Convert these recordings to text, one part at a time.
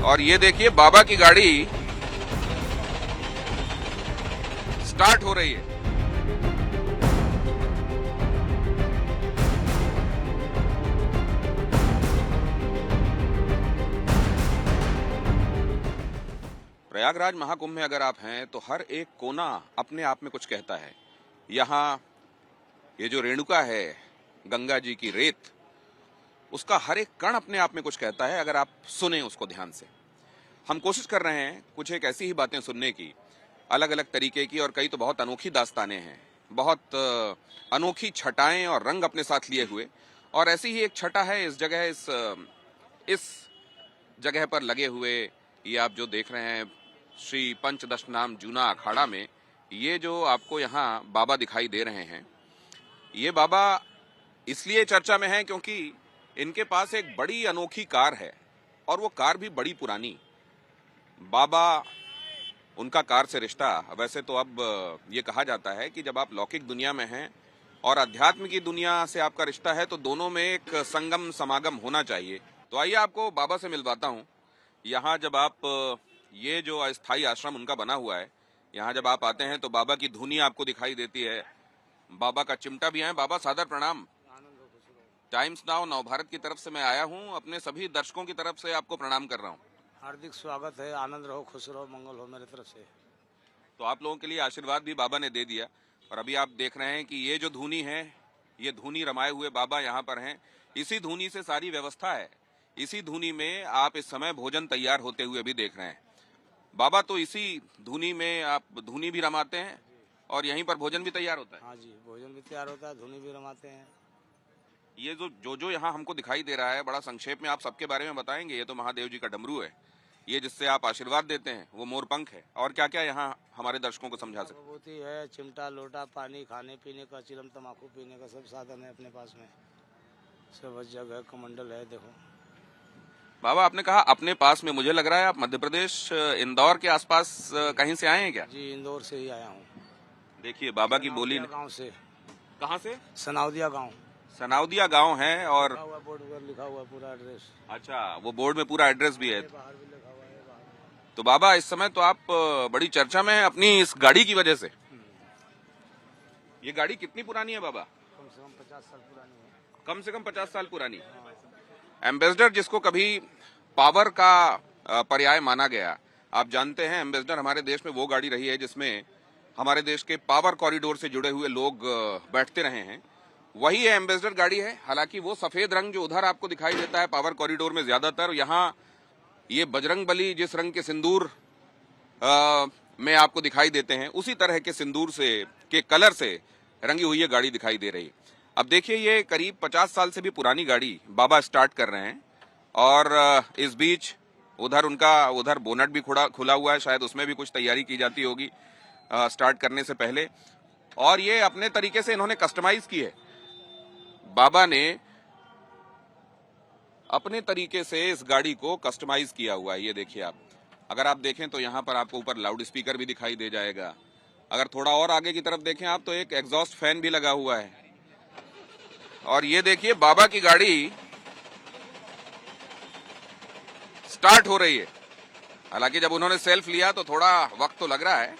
और ये देखिए बाबा की गाड़ी स्टार्ट हो रही है। प्रयागराज महाकुंभ में अगर आप हैं तो हर एक कोना अपने आप में कुछ कहता है। यहाँ ये जो रेणुका है, गंगा जी की रेत, उसका हर एक कण अपने आप में कुछ कहता है अगर आप सुने उसको ध्यान से। हम कोशिश कर रहे हैं कुछ एक ऐसी ही बातें सुनने की, अलग अलग तरीके की, और कई तो बहुत अनोखी दास्तानें हैं, बहुत अनोखी छटाएं और रंग अपने साथ लिए हुए। और ऐसी ही एक छटा है इस जगह, इस जगह पर लगे हुए ये आप जो देख रहे हैं श्री पंचदशनाम जूना अखाड़ा में, ये जो आपको यहाँ बाबा दिखाई दे रहे हैं, ये बाबा इसलिए चर्चा में है क्योंकि इनके पास एक बड़ी अनोखी कार है, और वो कार भी बड़ी पुरानी। बाबा, उनका कार से रिश्ता, वैसे तो अब ये कहा जाता है कि जब आप लौकिक दुनिया में हैं और अध्यात्म की दुनिया से आपका रिश्ता है तो दोनों में एक संगम समागम होना चाहिए। तो आइए आपको बाबा से मिलवाता हूँ। यहाँ जब आप, ये जो अस्थाई आश्रम उनका बना हुआ है, यहाँ जब आप आते हैं तो बाबा की धुनी आपको दिखाई देती है, बाबा का चिमटा भी है। बाबा सादर प्रणाम। टाइम्स नाउ नवभारत की तरफ से मैं आया हूँ, अपने सभी दर्शकों की तरफ से आपको प्रणाम कर रहा हूँ। हार्दिक स्वागत है, आनंद रहो, खुश रहो, मंगल हो मेरे तरफ से। तो आप लोगों के लिए आशीर्वाद भी बाबा ने दे दिया, और अभी आप देख रहे हैं कि ये जो धुनी है, ये धुनी रमाए हुए बाबा यहाँ पर हैं। इसी धुनी से सारी व्यवस्था है, इसी धुनी में आप इस समय भोजन तैयार होते हुए भी देख रहे हैं। बाबा तो इसी धुनी में आप धुनी भी रमाते हैं और यहीं पर भोजन भी तैयार होता है। हाँ जी, भोजन भी तैयार होता है, धुनी भी रमाते हैं। ये जो यहाँ हमको दिखाई दे रहा है, बड़ा संक्षेप में आप सबके बारे में बताएंगे। ये तो महादेव जी का डमरू है, ये जिससे आप आशीर्वाद देते हैं वो मोरपंख है, और क्या क्या यहाँ हमारे दर्शकों को समझा सकते? विभूति है, चिमटा, लोटा, पानी, खाने पीने का, चिलम तम्बाकू पीने का सब साधन है अपने पास में, सब जगह कमंडल है। देखो बाबा, आपने कहा अपने पास में, मुझे लग रहा है आप मध्य प्रदेश इंदौर के आसपास कहीं से आए हैं क्या? जी, इंदौर से ही आया हूँ। देखिए बाबा की बोली। गाँव से। कहाँ से? सनाउदिया गाँव। सनाउदिया गांव है, और बोर्ड पर लिखा हुआ पूरा एड्रेस। अच्छा, वो बोर्ड में पूरा एड्रेस भी है। बाहर भी लिखा हुआ है, बाहर। तो बाबा इस समय तो आप बड़ी चर्चा में हैं अपनी इस गाड़ी की वजह से। ये गाड़ी कितनी पुरानी है बाबा? कम से कम 50 साल पुरानी है। कम से कम 50 साल पुरानी। एम्बेसडर, जिसको कभी पावर का पर्याय माना गया, आप जानते हैं एम्बेसडर हमारे देश में वो गाड़ी रही है जिसमें हमारे देश के पावर कॉरिडोर से जुड़े हुए लोग बैठते रहे हैं। वही है एम्बेसडर गाड़ी है। हालांकि वो सफेद रंग जो उधर आपको दिखाई देता है पावर कॉरिडोर में ज्यादातर, यहाँ ये बजरंग बली जिस रंग के सिंदूर में आपको दिखाई देते हैं, उसी तरह के सिंदूर से के कलर से रंगी हुई ये गाड़ी दिखाई दे रही। अब देखिए, ये करीब 50 साल से भी पुरानी गाड़ी बाबा स्टार्ट कर रहे हैं, और इस बीच उधर बोनट भी खुला हुआ है, शायद उसमें भी कुछ तैयारी की जाती होगी स्टार्ट करने से पहले। और ये अपने तरीके से इन्होंने कस्टमाइज की है, बाबा ने अपने तरीके से इस गाड़ी को कस्टमाइज किया हुआ है। ये देखिए आप, अगर आप देखें तो यहाँ पर आपको ऊपर लाउड स्पीकर भी दिखाई दे जाएगा। अगर थोड़ा और आगे की तरफ देखें आप तो एक एग्जॉस्ट फैन भी लगा हुआ है। और ये देखिए बाबा की गाड़ी स्टार्ट हो रही है। हालांकि जब उन्होंने सेल्फ लिया तो थोड़ा वक्त तो लग रहा है,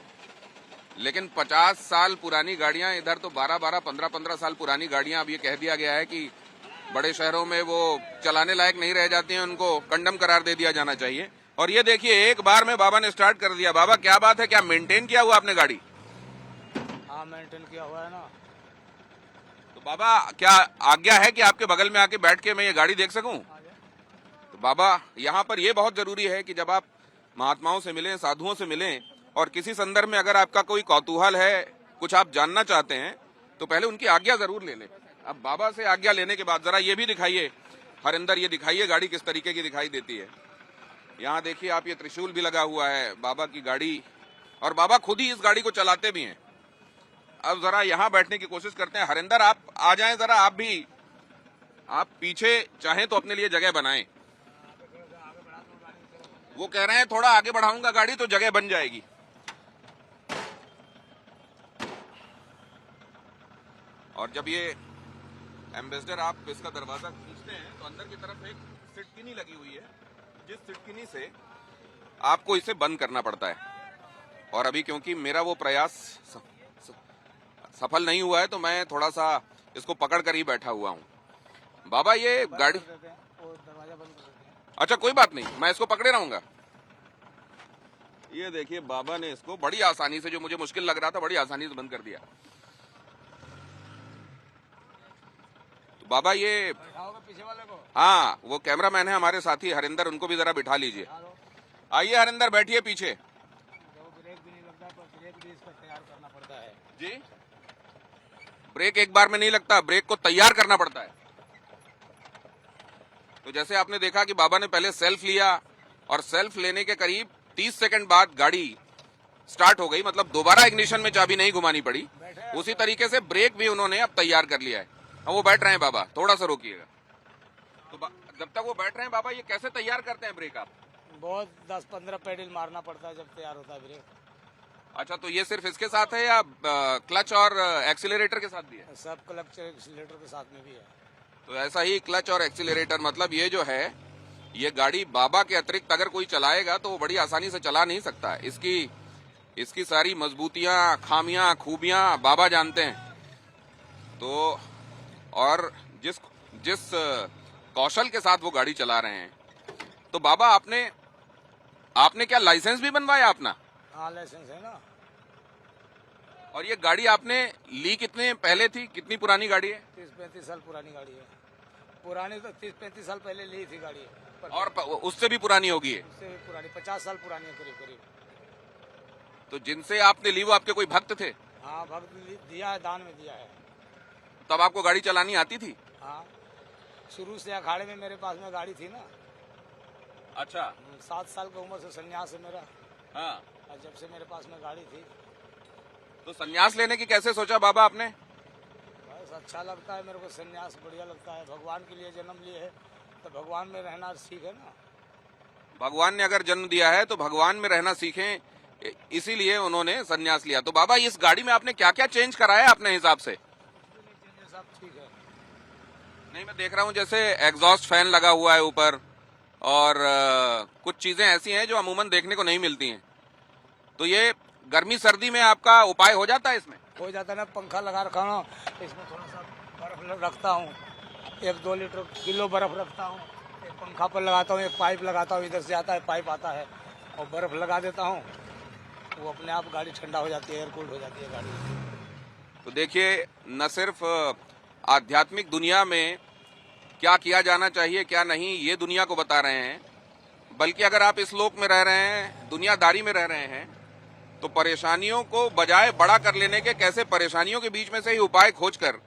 लेकिन 50 साल पुरानी गाड़ियां, इधर तो 12-12, 15-15 साल पुरानी गाड़ियां, अब ये कह दिया गया है कि बड़े शहरों में वो चलाने लायक नहीं रह जाती हैं, उनको कंडम करार दे दिया जाना चाहिए। और ये देखिए एक बार में बाबा ने स्टार्ट कर दिया। बाबा क्या बात है, क्या मेंटेन किया हुआ आपने गाड़ी? हाँ, मेंटेन किया हुआ है ना। तो बाबा क्या आज्ञा है कि आपके बगल में आके बैठ के मैं ये गाड़ी देख सकूं? तो बाबा यहाँ पर ये बहुत जरूरी है कि जब आप महात्माओं से मिलें, साधुओं से मिलें, और किसी संदर्भ में अगर आपका कोई कौतूहल है, कुछ आप जानना चाहते हैं, तो पहले उनकी आज्ञा जरूर ले लें। अब बाबा से आज्ञा लेने के बाद जरा ये भी दिखाइए हरिंदर, ये दिखाइए गाड़ी किस तरीके की दिखाई देती है। यहाँ देखिए आप, ये त्रिशूल भी लगा हुआ है बाबा की गाड़ी, और बाबा खुद ही इस गाड़ी को चलाते भी हैं। अब जरा यहाँ बैठने की कोशिश करते हैं। हरिंदर आप आ जाएं जरा, आप भी, आप पीछे चाहें तो अपने लिए जगह बनाएं। वो कह रहे हैं थोड़ा आगे बढ़ाऊंगा गाड़ी तो जगह बन जाएगी। और जब ये एम्बेसडर आप इसका दरवाजा खींचते हैं तो अंदर की तरफ एक सिटकिनी लगी हुई है, जिस सिटकिनी से आपको इसे बंद करना पड़ता है। और अभी क्योंकि मेरा वो प्रयास सफल नहीं हुआ है तो मैं थोड़ा सा इसको पकड़ कर ही बैठा हुआ हूँ। बाबा ये गाड़ी, दरवाजा बंद कर देते हैं। अच्छा कोई बात नहीं, मैं इसको पकड़े रहूंगा। ये देखिए बाबा ने इसको बड़ी आसानी से, जो मुझे मुश्किल लग रहा था, बड़ी आसानी से बंद कर दिया। तो बाबा ये पीछे वाले को। हाँ, वो कैमरामैन है हमारे साथी हरिंदर, उनको भी जरा बिठा लीजिए। आइए हरिंदर, बैठिए पीछे। ब्रेक भी नहीं लगता, पर ब्रेक भी इसका तैयार करना पड़ता है जी, ब्रेक एक बार में नहीं लगता, ब्रेक को तैयार करना पड़ता है। तो जैसे आपने देखा कि बाबा ने पहले सेल्फ लिया और सेल्फ लेने के करीब 30 सेकंड बाद गाड़ी स्टार्ट हो गई, मतलब दोबारा इग्निशन में चाबी नहीं घुमानी पड़ी। उसी तरीके से ब्रेक भी उन्होंने अब तैयार कर लिया है। अब वो बैठ रहे हैं बाबा, थोड़ा सा रोकिएगा। तो जब तक वो बैठ रहे हैं बाबा, ये कैसे तैयार करते हैं ब्रेक आप? बहुत 10-15 पेडल मारना पड़ता है जब तैयार होता है ब्रेक। अच्छा, तो ये सिर्फ इसके साथ है या क्लच और एक्सीलरेटर के साथ भी है? सब क्लच एक्सीलरेटर के साथ में भी है। तो ऐसा ही क्लच और एक्सीलरेटर, मतलब ये जो है, ये गाड़ी बाबा के अतिरिक्त अगर कोई चलाएगा तो वो बड़ी आसानी से चला नहीं सकता। इसकी सारी मजबूतियां, खामियां, खूबियां बाबा जानते हैं। तो और जिस कौशल के साथ वो गाड़ी चला रहे हैं, तो बाबा आपने क्या लाइसेंस भी बनवाया अपना? हाँ, लाइसेंस है ना। और ये गाड़ी आपने ली कितने पहले थी, कितनी पुरानी गाड़ी है? 30-35 साल पुरानी गाड़ी है। पुरानी तो 30-35 साल पहले ली थी गाड़ी, और उससे भी पुरानी होगी है? उससे भी पुरानी 50 साल पुरानी है करीब करीब। तो जिनसे आपने ली वो आपके कोई भक्त थे? हाँ, भक्त दिया है, दान में दिया है। तब आपको गाड़ी चलानी आती थी? हाँ, शुरू से अखाड़े में मेरे पास में गाड़ी थी ना। अच्छा। 7 साल की उम्र से संन्यास है मेरा। हाँ। और जब से मेरे पास में गाड़ी थी। तो संन्यास लेने की कैसे सोचा बाबा आपने? बस अच्छा लगता है मेरे को, संन्यास बढ़िया लगता है। भगवान के लिए जन्म लिए है तो भगवान में रहना सीख है ना। भगवान ने अगर जन्म दिया है तो भगवान में रहना सीखें, इसीलिए उन्होंने संन्यास लिया। तो बाबा इस गाड़ी में आपने क्या क्या चेंज कराया अपने हिसाब से? सब ठीक है। नहीं, मैं देख रहा हूँ जैसे एग्जॉस्ट फैन लगा हुआ है ऊपर, और कुछ चीजें ऐसी हैं जो अमूमन देखने को नहीं मिलती हैं। तो ये गर्मी सर्दी में आपका उपाय हो जाता है इसमें? हो जाता है ना, पंखा लगा रखा हूँ, इसमें थोड़ा सा बर्फ रखता हूँ, 1-2 लीटर किलो बर्फ रखता हूँ, एक पंखा पर लगाता हूँ, एक पाइप लगाता हूँ, इधर से आता है पाइप आता है और बर्फ लगा देता हूँ, वो अपने आप गाड़ी ठंडा हो जाती है, एयर कूल्ड हो जाती है गाड़ी। तो देखिए, न सिर्फ आध्यात्मिक दुनिया में क्या किया जाना चाहिए क्या नहीं, ये दुनिया को बता रहे हैं, बल्कि अगर आप इस लोक में रह रहे हैं, दुनियादारी में रह रहे हैं, तो परेशानियों को बजाय बड़ा कर लेने के कैसे परेशानियों के बीच में से ही उपाय खोजकर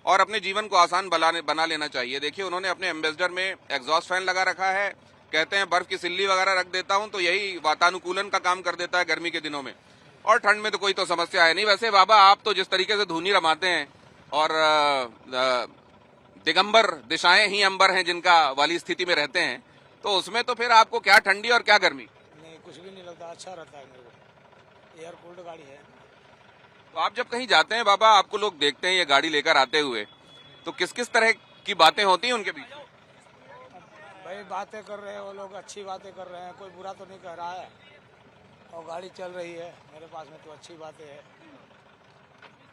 और अपने जीवन को आसान बना लेना चाहिए। देखिए, उन्होंने अपने एम्बेसडर में एग्जॉस्ट फैन लगा रखा है। कहते हैं बर्फ की सिल्ली वगैरह रख देता हूं तो यही वातानुकूलन का काम कर देता है गर्मी के दिनों में, और ठंड में तो कोई तो समस्या है नहीं। वैसे बाबा, आप तो जिस तरीके से धुनी रमाते हैं और दिगंबर दिशाएं ही अंबर हैं जिनका वाली स्थिति में रहते हैं, तो उसमें तो फिर आपको क्या ठंडी और क्या गर्मी? नहीं, कुछ भी नहीं लगता, अच्छा रहता है मेरे को, एयर कूल्ड गाड़ी है। तो आप जब कहीं जाते हैं बाबा, आपको लोग देखते हैं ये गाड़ी लेकर आते हुए, तो किस किस तरह की बातें होती हैं उनके बीच? भाई बातें कर रहे हैं वो लोग, अच्छी बातें कर रहे हैं, कोई बुरा तो नहीं कह रहा है, और गाड़ी चल रही है मेरे पास में तो अच्छी बातें है।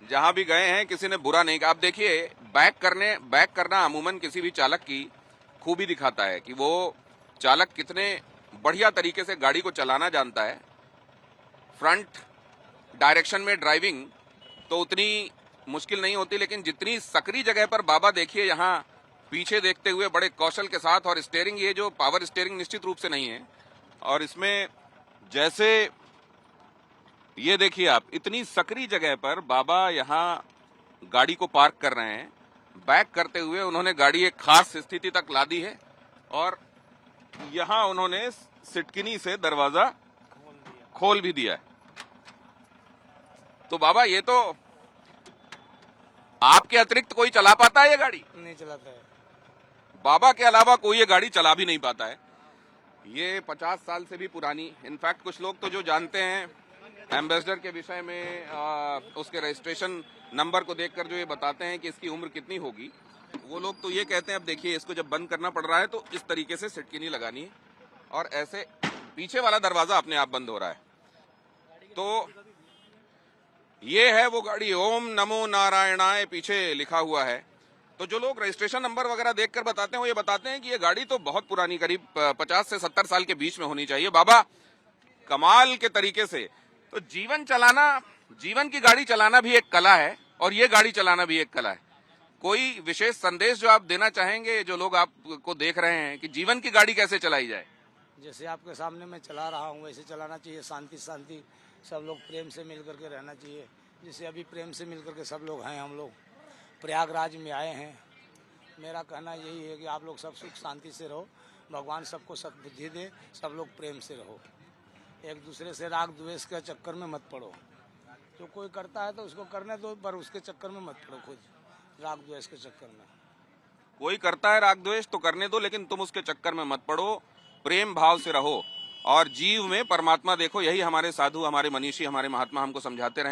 जहां भी गए हैं किसी ने बुरा नहीं कहा। आप देखिए, बैक करना अमूमन किसी भी चालक की खूबी दिखाता है कि वो चालक कितने बढ़िया तरीके से गाड़ी को चलाना जानता है। फ्रंट डायरेक्शन में ड्राइविंग तो उतनी मुश्किल नहीं होती, लेकिन जितनी सकरी जगह पर बाबा देखिए यहाँ पीछे देखते हुए बड़े कौशल के साथ, और स्टीयरिंग, ये जो पावर स्टीयरिंग निश्चित रूप से नहीं है, और इसमें जैसे ये देखिए आप, इतनी सकरी जगह पर बाबा यहाँ गाड़ी को पार्क कर रहे हैं। बैक करते हुए उन्होंने गाड़ी एक खास स्थिति तक ला दी है, और यहाँ उन्होंने सिटकिनी से दरवाजा खोल भी दिया है। तो बाबा, ये तो आपके अतिरिक्त कोई चला पाता है ये गाड़ी? नहीं चलाता है। बाबा के अलावा कोई ये गाड़ी चला भी नहीं पाता है। ये 50 साल से भी पुरानी, इनफैक्ट कुछ लोग तो जो जानते हैं एम्बेसडर के विषय में, उसके रजिस्ट्रेशन नंबर को देखकर जो ये बताते हैं कि इसकी उम्र कितनी होगी, वो लोग तो ये कहते हैं, अब देखिए इसको जब बंद करना पड़ रहा है तो इस तरीके से सिटकिनी लगानी है और ऐसे पीछे वाला दरवाजा अपने आप बंद हो रहा है। तो ये है वो गाड़ी, ओम नमो नारायणाय पीछे लिखा हुआ है। तो जो लोग रजिस्ट्रेशन नंबर वगैरह देखकर बताते हैं वो ये बताते हैं कि ये गाड़ी तो बहुत पुरानी, करीब 50 से 70 साल के बीच में होनी चाहिए। बाबा कमाल के तरीके से, तो जीवन की गाड़ी चलाना भी एक कला है और ये गाड़ी चलाना भी एक कला है। कोई विशेष संदेश जो आप देना चाहेंगे, जो लोग आपको देख रहे हैं कि जीवन की गाड़ी कैसे चलाई जाए? जैसे आपके सामने मैं चला रहा हूँ वैसे चलाना चाहिए, शांति शांति, सब लोग प्रेम से मिल करके रहना चाहिए। जैसे अभी प्रेम से मिल करके सब लोग हैं, हम लोग प्रयागराज में आए हैं। मेरा कहना यही है कि आप लोग सब सुख शांति से रहो, भगवान सबको सद्बुद्धि दे, सब लोग प्रेम से रहो, एक दूसरे से राग द्वेष के चक्कर में मत पड़ो। जो कोई करता है तो उसको करने दो, पर उसके चक्कर में मत पड़ो, खुद राग द्वेष के चक्कर में। कोई करता है राग द्वेष तो करने दो, लेकिन तुम उसके चक्कर में मत पड़ो, प्रेम भाव से रहो और जीव में परमात्मा देखो। यही हमारे साधु, हमारे मनीषी, हमारे महात्मा हमको समझाते रहे।